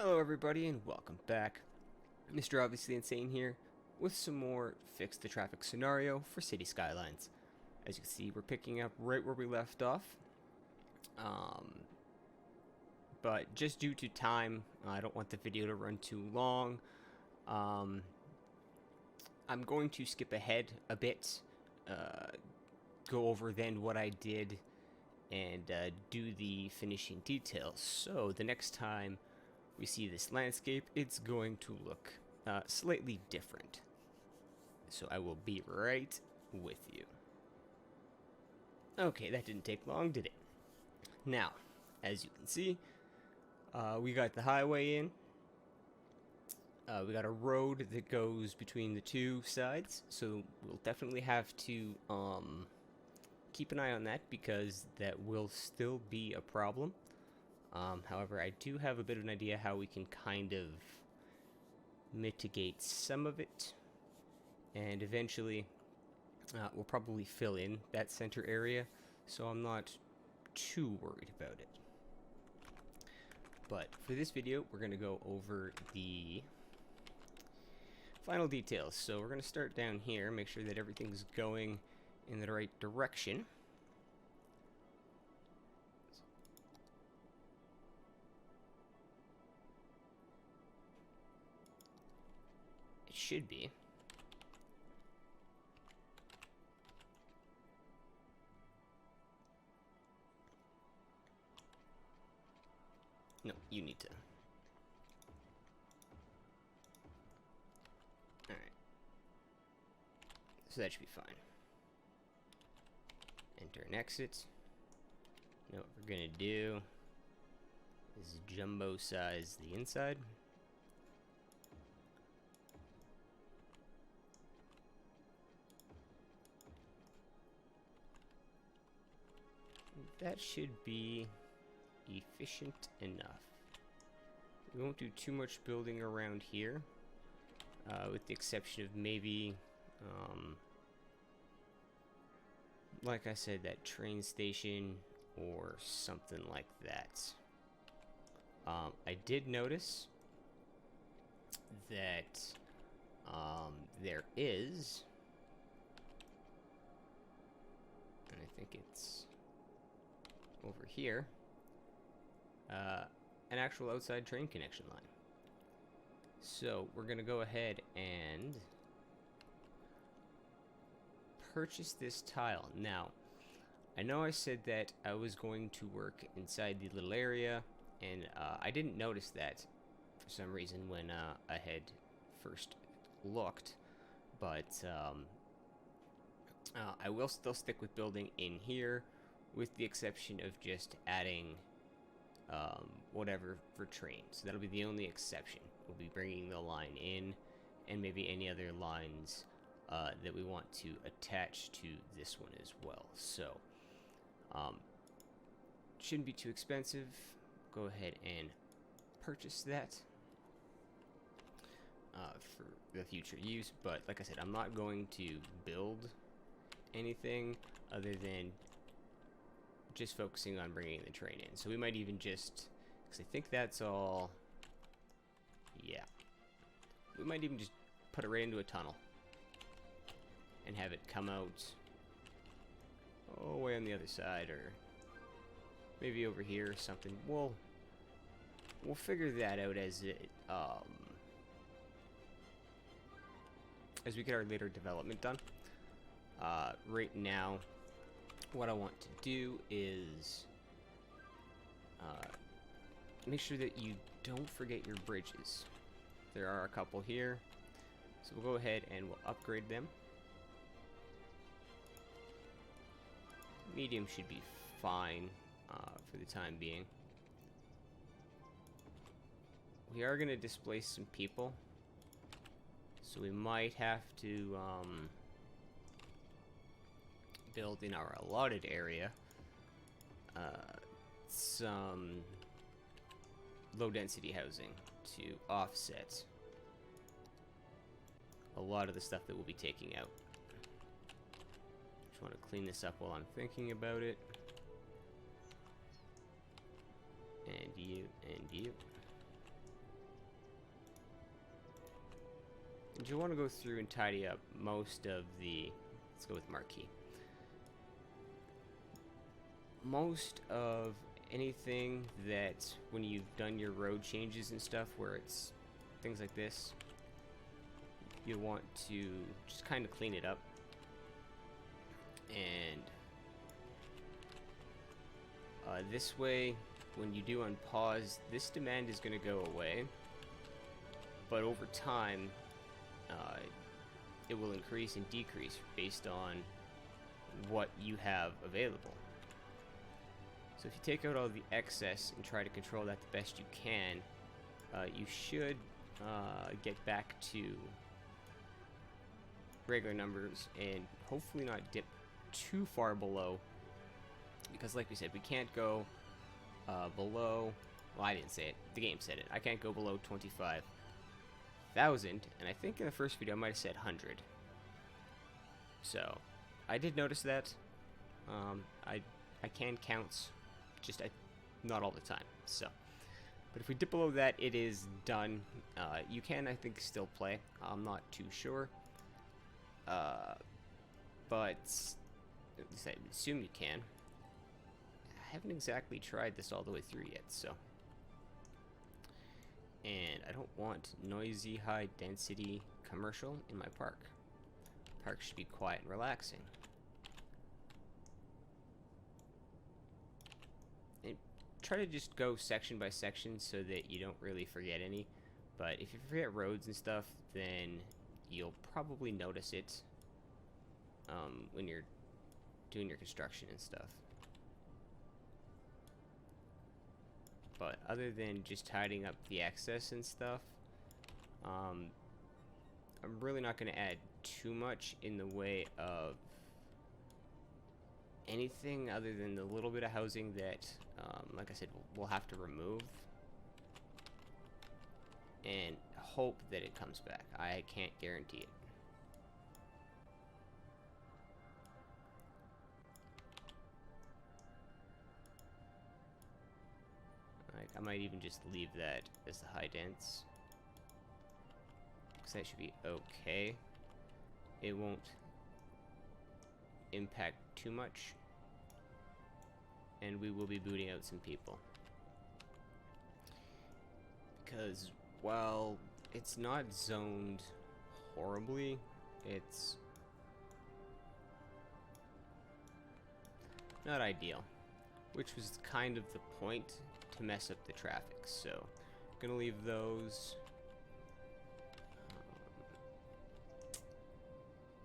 Hello everybody and welcome back. Mr. Obviously Insane here with some more Fix the Traffic scenario for City Skylines. As you can see, we're picking up right where we left off. But just due to time, I don't want the video to run too long. I'm going to skip ahead a bit, go over then what I did, and do the finishing details. So the next time we see this landscape, it's going to look slightly different. So I will be right with you. Okay, that didn't take long, did it? Now, as you can see, we got the highway in. We got a road that goes between the two sides, so we'll definitely have to keep an eye on that because that will still be a problem. However, I do have a bit of an idea how we can kind of mitigate some of it, and eventually we'll probably fill in that center area, so I'm not too worried about it. But for this video, we're going to go over the final details. So we're going to start down here, make sure that everything's going in the right direction. It should be. No, you need to. Alright. So that should be fine. Enter and exit. Now what we're gonna do is jumbo size the inside. That should be efficient enough. We won't do too much building around here, with the exception of maybe, like I said, that train station or something like that. I did notice that there is, and I think it's over here, an actual outside train connection line. So we're gonna go ahead and purchase this tile. Now, I know I said that I was going to work inside the little area, and I didn't notice that for some reason when I had first looked, but I will still stick with building in here, with the exception of just adding whatever for trains. So that'll be the only exception. We'll be bringing the line in, and maybe any other lines that we want to attach to this one as well. So shouldn't be too expensive. Go ahead and purchase that for the future use. But like I said, I'm not going to build anything other than just focusing on bringing the train in. So we might even just, because I think that's all, yeah. We might even just put it right into a tunnel and have it come out way on the other side, or maybe over here or something. We'll figure that out as it as we get our later development done. Right now, what I want to do is make sure that you don't forget your bridges. There are a couple here, so we'll go ahead and we'll upgrade them. Medium should be fine for the time being. We are going to displace some people, so we might have to build in our allotted area some low density housing to offset a lot of the stuff that we'll be taking out. Just want to clean this up while I'm thinking about it. And you, and you. you want to go through and tidy up most of the, let's go with marquee. Most of anything that when you've done your road changes and stuff where it's things like this, you want to just kind of clean it up. And this way, when you do unpause, this demand is going to go away. But over time, it will increase and decrease based on what you have available. So if you take out all the excess and try to control that the best you can, you should get back to regular numbers and hopefully not dip too far below, because like we said, we can't go below, well, I didn't say it, the game said it, I can't go below 25,000, and I think in the first video I might have said 100. So I did notice that. I can count, just not all the time. So, but if we dip below that, it is done. You can, I think, still play. I'm not too sure. But at least I assume you can. I haven't exactly tried this all the way through yet, so. And I don't want noisy, high density commercial in my park. Park should be quiet and relaxing. And try to just go section by section so that you don't really forget any. But if you forget roads and stuff, then you'll probably notice it when you're doing your construction and stuff. But other than just tidying up the excess and stuff, I'm really not going to add too much in the way of anything other than the little bit of housing that, like I said, we'll have to remove. And hope that it comes back. I can't guarantee it. Like, I might even just leave that as the high dense, because that should be okay. It won't impact too much, and we will be booting out some people. Because while it's not zoned horribly, it's not ideal, which was kind of the point, to mess up the traffic. So gonna leave those.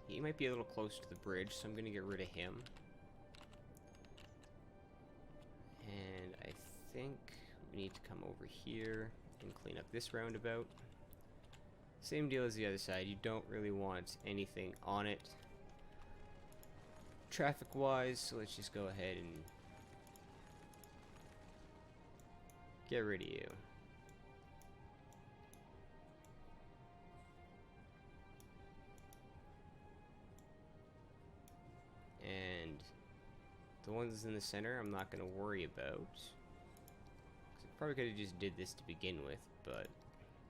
He might be a little close to the bridge, so I'm gonna get rid of him. And I think we need to come over here and clean up this roundabout. Same deal as the other side. You don't really want anything on it traffic wise, so let's just go ahead and get rid of you. And the ones in the center I'm not going to worry about. I probably could have just did this to begin with, but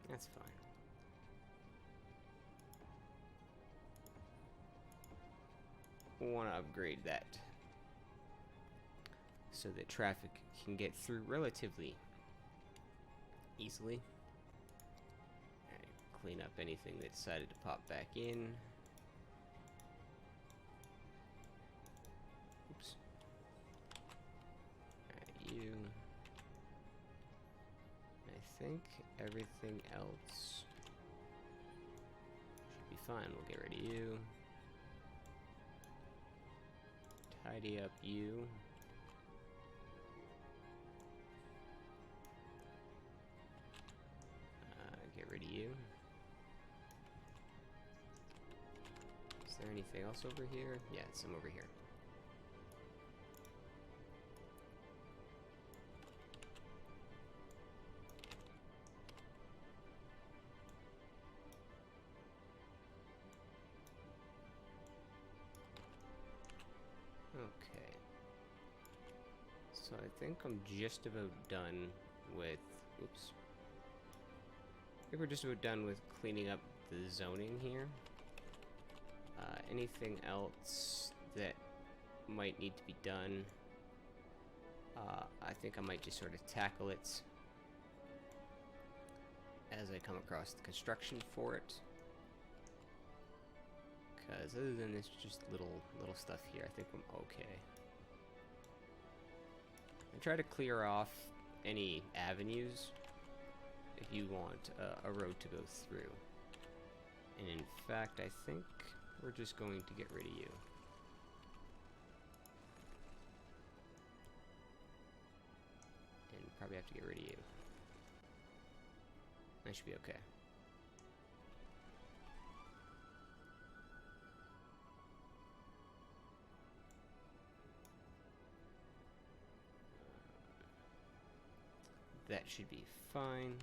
that's fine. We'll want to upgrade that so that traffic can get through relatively easily. Right, clean up anything that decided to pop back in. Oops. Alright, you. I think everything else should be fine. We'll get rid of you. Tidy up you. Get rid of you. Is there anything else over here? Yeah, some over here. Okay. So I think I'm just about done with, oops. think we're just about done with cleaning up the zoning here. Anything else that might need to be done? I think I might just sort of tackle it as I come across the construction for it. Because other than this, just little stuff here, I think I'm okay. And try to clear off any avenues if you want a road to go through. And in fact, I think we're just going to get rid of you. And probably have to get rid of you. That should be okay. That should be fine.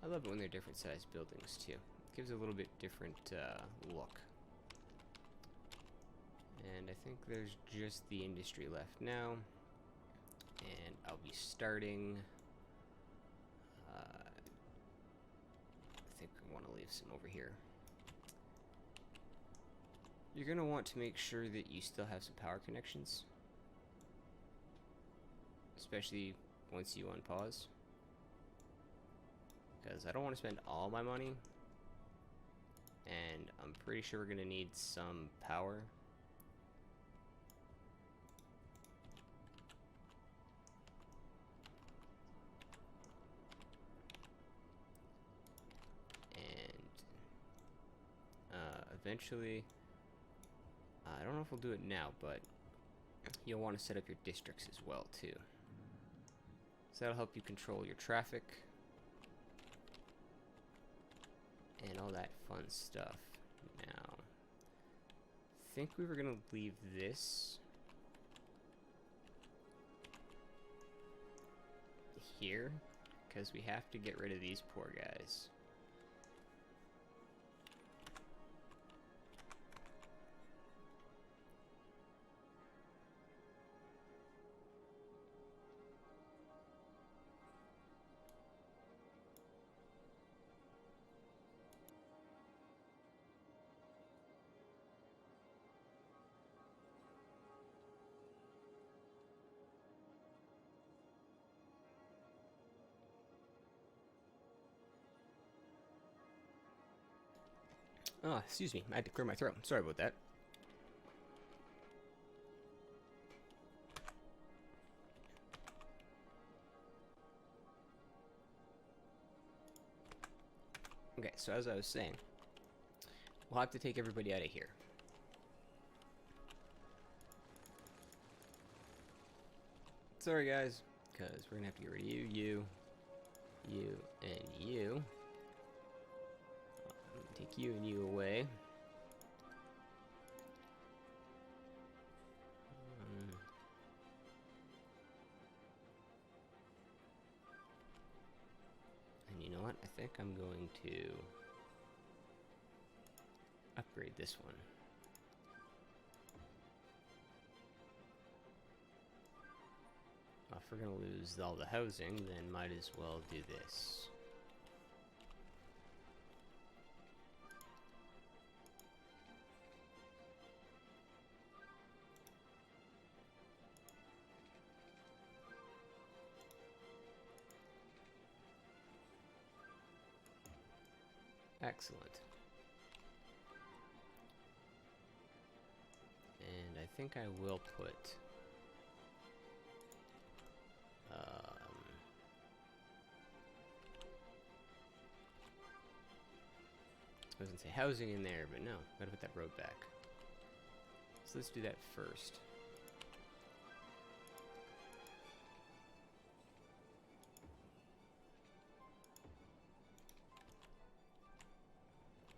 I love it when they're different sized buildings too. It gives a little bit different look. And I think there's just the industry left now. And I'll be starting. I think I want to leave some over here. You're going to want to make sure that you still have some power connections. Especially once you unpause. Because I don't want to spend all my money. And I'm pretty sure we're going to need some power. Eventually, I don't know if we'll do it now, but you'll want to set up your districts as well too. So that'll help you control your traffic and all that fun stuff. Now, I think we were gonna leave this here because we have to get rid of these poor guys. Oh, excuse me. I had to clear my throat. Sorry about that. Okay, so as I was saying, we'll have to take everybody out of here. Sorry, guys, because we're going to have to get rid of you, and you. Take you and you away. And you know what? I think I'm going to upgrade this one. Well, if we're going to lose all the housing, then might as well do this. Excellent. And I think I will put I was gonna say housing in there, but no, gotta put that road back. So let's do that first.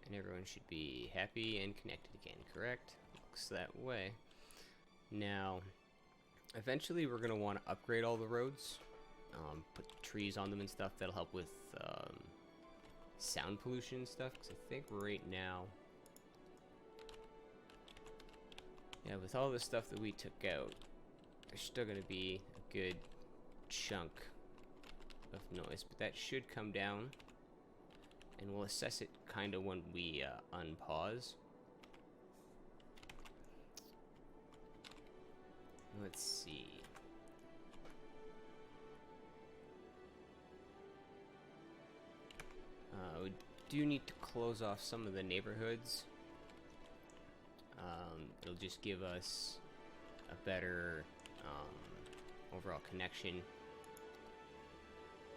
And everyone should be happy and connected again, correct? Looks that way. Now, eventually we're going to want to upgrade all the roads. Put trees on them and stuff. That'll help with sound pollution and stuff. Because I think right now, yeah, with all the stuff that we took out, there's still going to be a good chunk of noise, but that should come down, and we'll assess it kind of when we unpause. Let's see. We do need to close off some of the neighborhoods. It'll just give us a better overall connection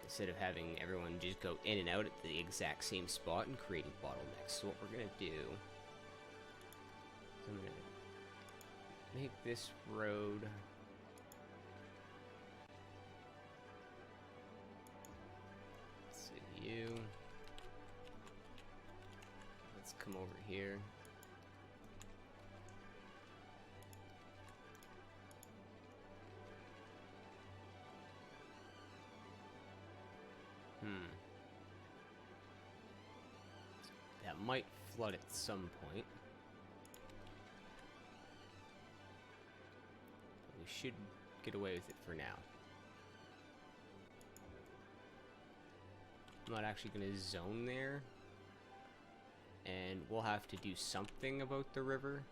instead of having everyone just go in and out at the exact same spot and creating bottlenecks. So what we're gonna do is I'm gonna make this road let's come over here. That might flood at some point. We should get away with it for now. I'm not actually going to zone there. And we'll have to do something about the river,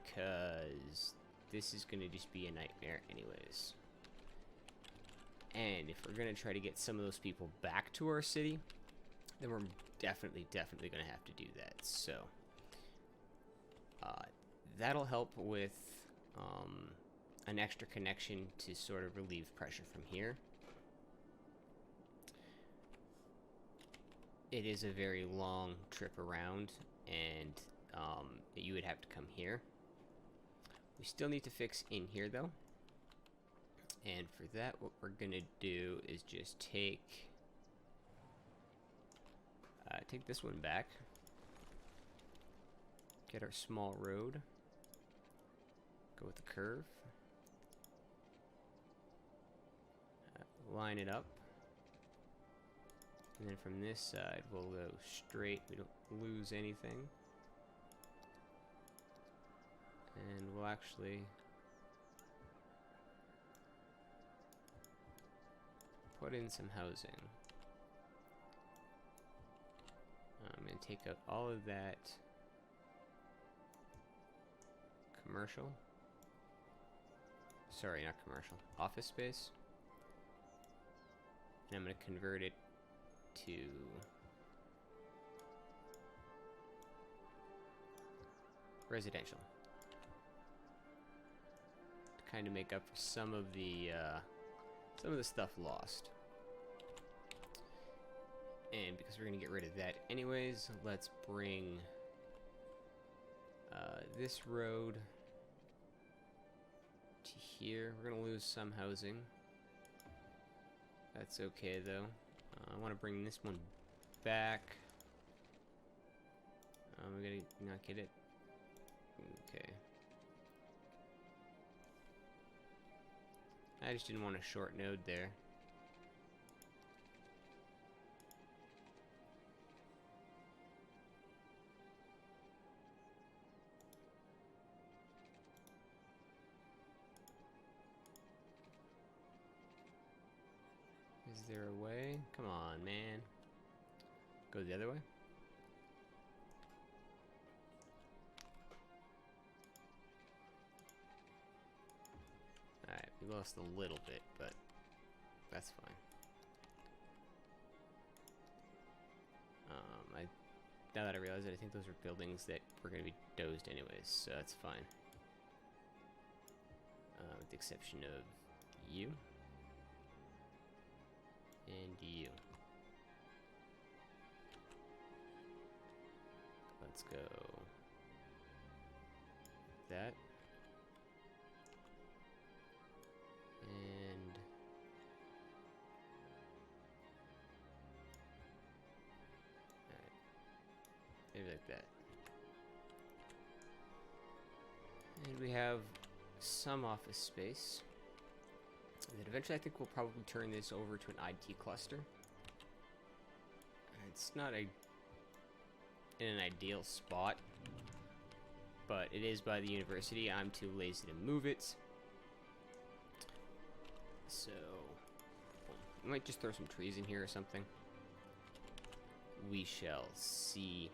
because this is going to just be a nightmare anyways. And if we're going to try to get some of those people back to our city, then we're definitely going to have to do that. So that'll help with an extra connection to sort of relieve pressure from here. It is a very long trip around, and you would have to come here. We still need to fix in here though, and for that what we're gonna do is just take this one back, get our small road, go with the curve, line it up, and then from this side we'll go straight, we don't lose anything, and we'll actually put in some housing. I'm going to take out all of that commercial, sorry, not commercial, office space, and I'm going to convert it to residential to kind of make up for some of the stuff lost. And because we're gonna get rid of that anyways, let's bring this road to here. We're gonna lose some housing. That's okay though. I want to bring this one back. We're gonna not get it. Okay. I just didn't want a short node there. Is there a way? Come on, man. Go the other way? Alright, we lost a little bit, but that's fine. Now that I realize it, I think those are buildings that were going to be dozed anyways, so that's fine. With the exception of you. And you. Let's go. That. And alright. Maybe like that. And we have some office space. And then eventually I think we'll probably turn this over to an IT cluster. It's not in an ideal spot, but it is by the university. I'm too lazy to move it. So, I might just throw some trees in here or something. We shall see.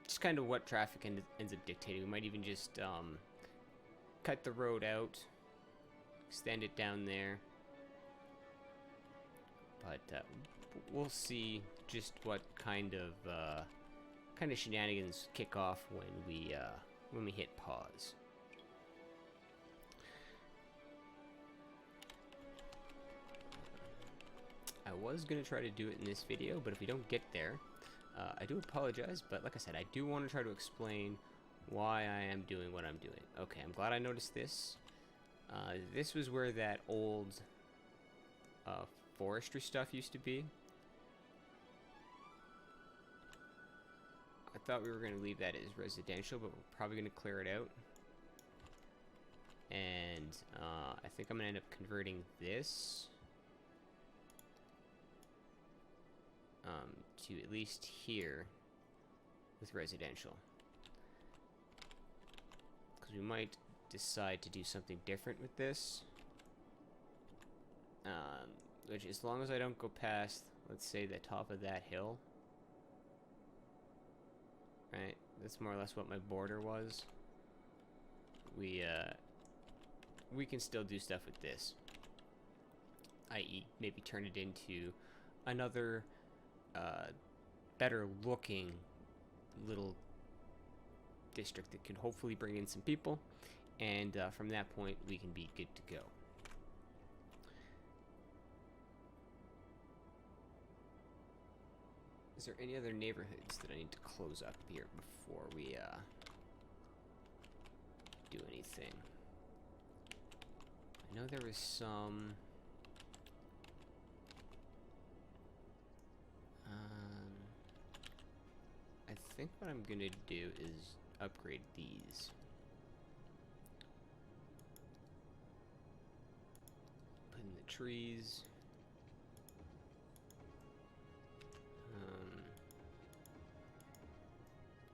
Just kind of what traffic ends up dictating. We might even just cut the road out, extend it down there. But we'll see just what kind of shenanigans kick off when we hit pause. I was gonna try to do it in this video, but if we don't get there, I do apologize. But like I said, I do want to try to explain why I am doing what I'm doing. Okay, I'm glad I noticed this. This was where that old forestry stuff used to be. I thought we were going to leave that as residential, but we're probably going to clear it out. And I think I'm going to end up converting this to at least here with residential. Because we might decide to do something different with this. Which, as long as I don't go past, let's say, the top of that hill. Right, that's more or less what my border was. We can still do stuff with this. I.e., maybe turn it into another better looking little district that can hopefully bring in some people, and from that point we can be good to go. Is there any other neighborhoods that I need to close up here before we do anything? I know there was some. I think what I'm gonna do is upgrade these. Put in the trees.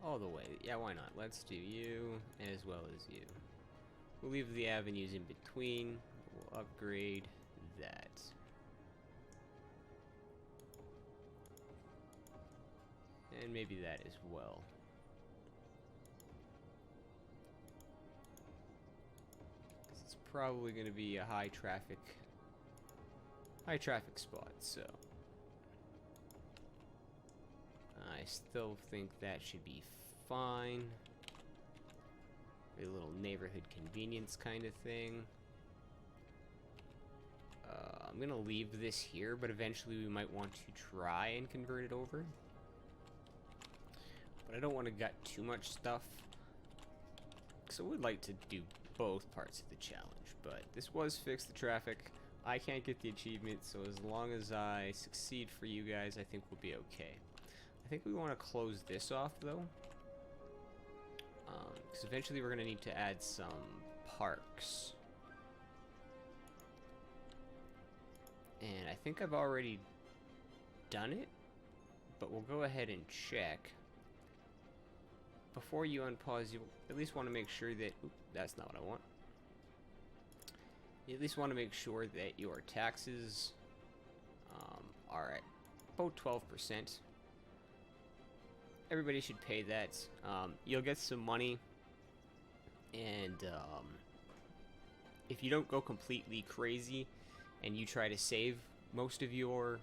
All the way. Yeah, why not? Let's do you as well as you. We'll leave the avenues in between. We'll upgrade that. And maybe that as well. It's probably going to be a high traffic spot, so I still think that should be fine. A little neighborhood convenience kind of thing. I'm gonna leave this here, but eventually we might want to try and convert it over. But I don't want to gut too much stuff, because I would like to do both parts of the challenge. But this was fix the traffic. I can't get the achievement, so as long as I succeed for you guys, I think we'll be okay. I think we want to close this off, though, because eventually we're going to need to add some parks. And I think I've already done it, but we'll go ahead and check. Before you unpause, you at least want to make sure that... Oop, that's not what I want. You at least want to make sure that your taxes are at about 12%. Everybody should pay that. You'll get some money, and if you don't go completely crazy and you try to save most of your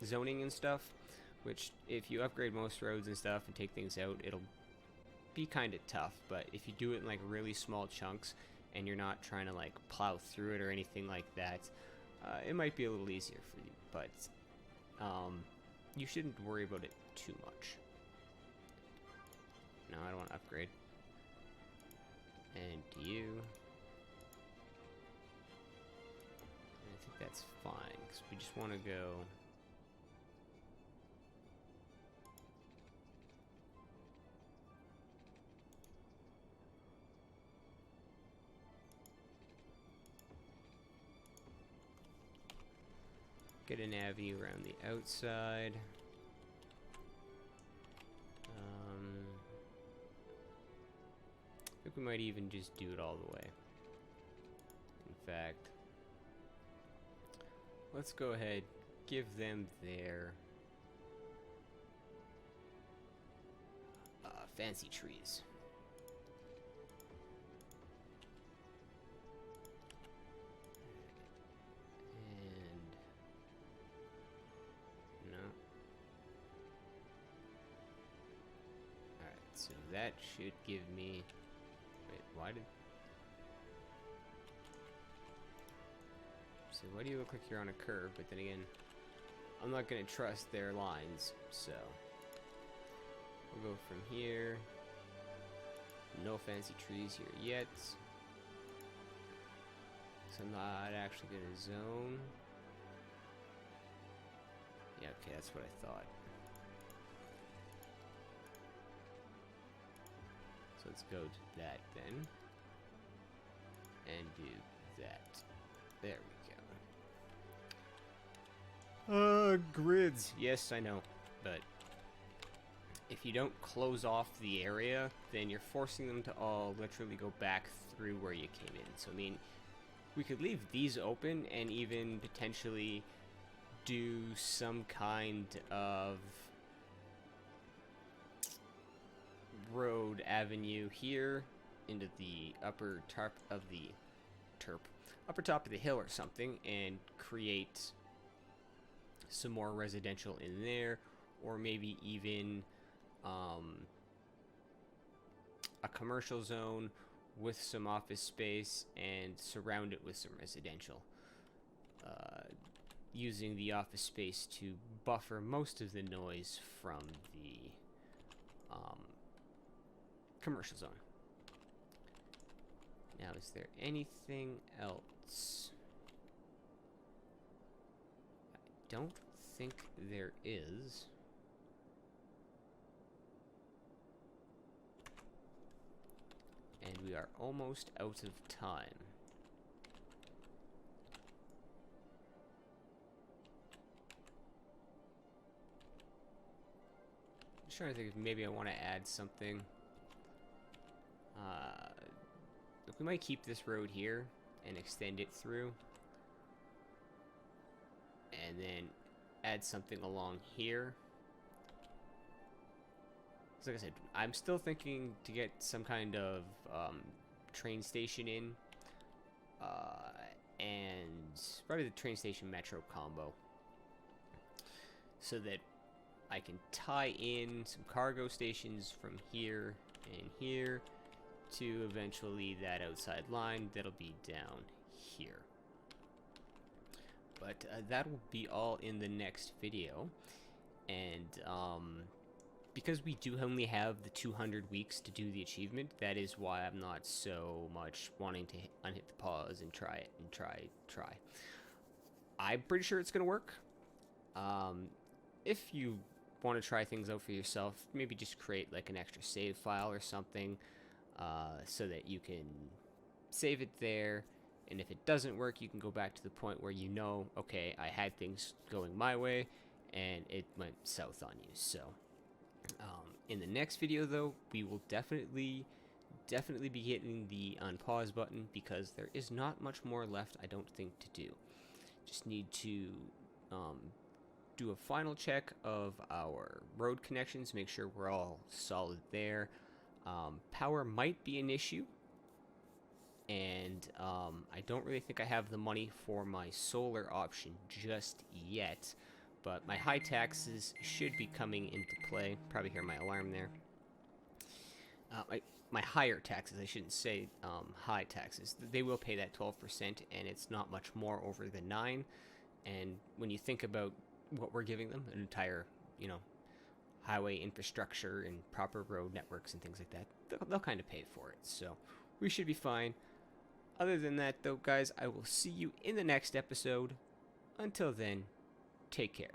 zoning and stuff, which if you upgrade most roads and stuff and take things out, it'll be kind of tough. But if you do it in like really small chunks and you're not trying to like plow through it or anything like that, it might be a little easier for you. But you shouldn't worry about it too much. No, I don't want to upgrade. And you. I think that's fine, because we just want to go... Get an avenue around the outside. think we might even just do it all the way. In fact, let's go ahead, give them their fancy trees. And no. Alright, so that should give me... Wait, why did... So why do you look like you're on a curve? But then again, I'm not going to trust their lines, so... We'll go from here. No fancy trees here yet. So I'm not actually going to zone. Yeah, okay, that's what I thought. So let's go to that then. And do that. There we go. Grids. Yes, I know. But if you don't close off the area, then you're forcing them to all literally go back through where you came in. So, I mean, we could leave these open and even potentially do some kind of road avenue here into the upper top of the upper top of the hill or something, and create some more residential in there, or maybe even a commercial zone with some office space and surround it with some residential, using the office space to buffer most of the noise from the commercial zone. Now, is there anything else? I don't think there is. And we are almost out of time. I'm just trying to think if maybe I want to add something. Look, we might keep this road here and extend it through. And then add something along here. So like I said, I'm still thinking to get some kind of train station in. And probably the train station metro combo. So that I can tie in some cargo stations from here and here to eventually that outside line that'll be down here. But that will be all in the next video. And because we do only have the 200 weeks to do the achievement, that is why I'm not so much wanting to unhit the pause and try it and try. I'm pretty sure it's going to work. If you want to try things out for yourself, maybe just create like an extra save file or something, so that you can save it there, and if it doesn't work, you can go back to the point where you know, okay, I had things going my way and it went south on you. So in the next video though, we will definitely be hitting the unpause button, because there is not much more left, I don't think, to do. Just need to do a final check of our road connections, make sure we're all solid there. Power might be an issue, and I don't really think I have the money for my solar option just yet, but my high taxes should be coming into play. Probably hear my alarm there. My higher taxes, I shouldn't say high taxes. They will pay that 12%, and it's not much more over the 9%. And when you think about what we're giving them, an entire, highway infrastructure and proper road networks and things like that, they'll kind of pay for it. So we should be fine. Other than that, though, guys, I will see you in the next episode. Until then, take care.